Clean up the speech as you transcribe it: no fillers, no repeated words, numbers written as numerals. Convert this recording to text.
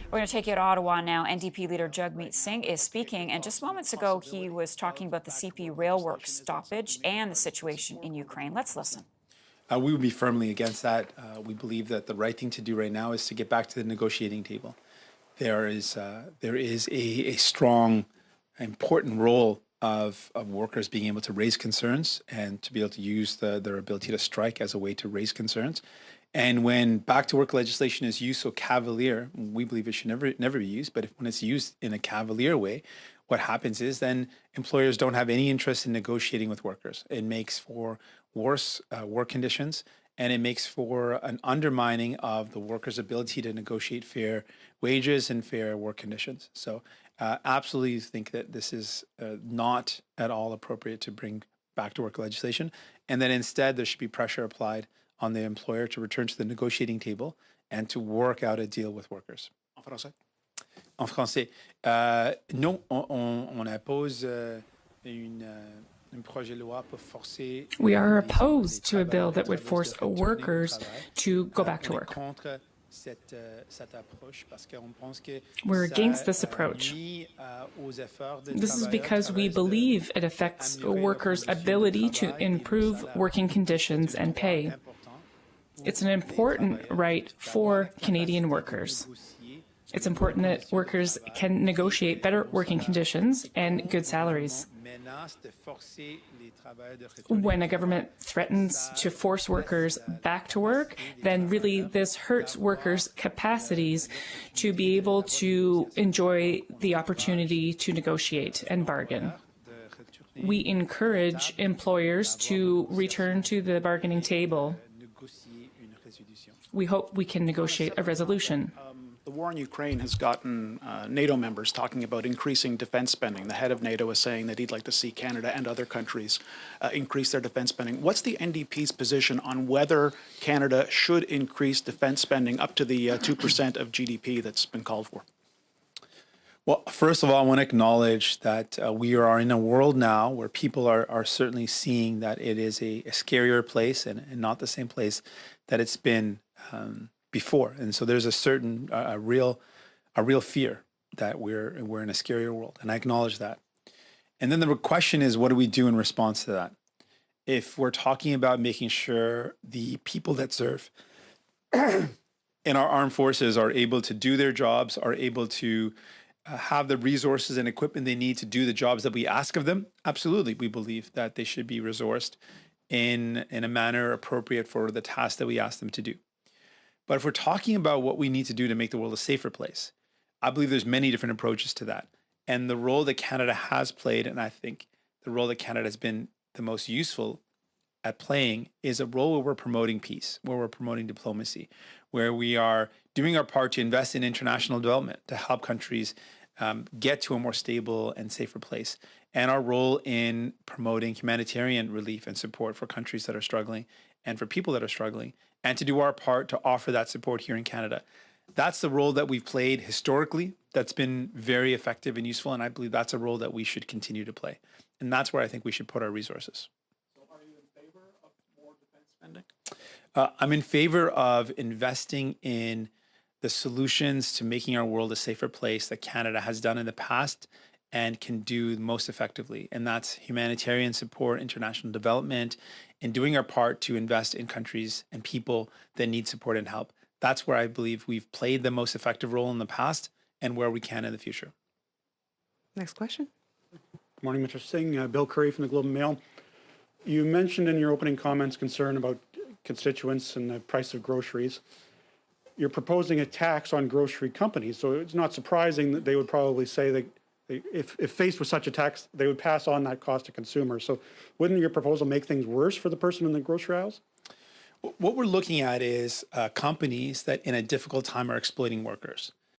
We're going to take you to Ottawa now. NDP Leader Jagmeet Singh is speaking, and just moments ago, he was talking about the CP railwork stoppage and the situation in Ukraine. Let's listen. We would be firmly against that. We believe that the right thing to do right now is to get back to the negotiating table. There is a strong, important role of workers being able to raise concerns and to be able to use their ability to strike as a way to raise concerns. And when back to work legislation is used so cavalier, we believe it should never be used. But when it's used in a cavalier way, what happens is then employers don't have any interest in negotiating with workers. It makes for worse work conditions, and it makes for an undermining of the workers' ability to negotiate fair wages and fair work conditions. So absolutely think that this is not at all appropriate to bring back to work legislation, and that instead there should be pressure applied on the employer to return to the negotiating table and to work out a deal with workers. En français? En français, non, on oppose un projet de loi pour forcer. We are opposed to a bill that would force workers to go back to work. We're against this approach. This is because we believe it affects workers' ability to improve working conditions and pay. It's an important right for Canadian workers. It's important that workers can negotiate better working conditions and good salaries. When a government threatens to force workers back to work, then really this hurts workers' capacities to be able to enjoy the opportunity to negotiate and bargain. We encourage employers to return to the bargaining table. We hope we can negotiate a resolution. The war in Ukraine has gotten NATO members talking about increasing defense spending. The head of NATO is saying that he'd like to see Canada and other countries increase their defense spending. What's the NDP's position on whether Canada should increase defense spending up to the 2% of GDP that's been called for? Well, first of all, I want to acknowledge that we are in a world now where people are certainly seeing that it is a scarier place and not the same place that it's been before. And so there's a certain, a real fear that we're in a scarier world. And I acknowledge that. And then the question is, what do we do in response to that? If we're talking about making sure the people that serve in our armed forces are able to do their jobs, are able to have the resources and equipment they need to do the jobs that we ask of them, absolutely, we believe that they should be resourced in a manner appropriate for the task that we ask them to do. But if we're talking about what we need to do to make the world a safer place, I believe there's many different approaches to that. And the role that Canada has played, and I think the role that Canada has been the most useful at playing, is a role where we're promoting peace, where we're promoting diplomacy, where we are doing our part to invest in international development, to help countries get to a more stable and safer place. And our role in promoting humanitarian relief and support for countries that are struggling and for people that are struggling, and to do our part to offer that support here in Canada. That's the role that we've played historically that's been very effective and useful, and I believe that's a role that we should continue to play. And that's where I think we should put our resources. So are you in favor of more defense spending? I'm in favor of investing in the solutions to making our world a safer place that Canada has done in the past and can do most effectively. And that's humanitarian support, international development, and doing our part to invest in countries and people that need support and help. That's where I believe we've played the most effective role in the past and where we can in the future. Next question. Good morning, Mr. Singh. Bill Curry from the Globe and Mail. You mentioned in your opening comments concern about constituents and the price of groceries. You're proposing a tax on grocery companies, so it's not surprising that they would probably say that if faced with such a tax, they would pass on that cost to consumers. So wouldn't your proposal make things worse for the person in the grocery aisles? What we're looking at is companies that in a difficult time are exploiting workers.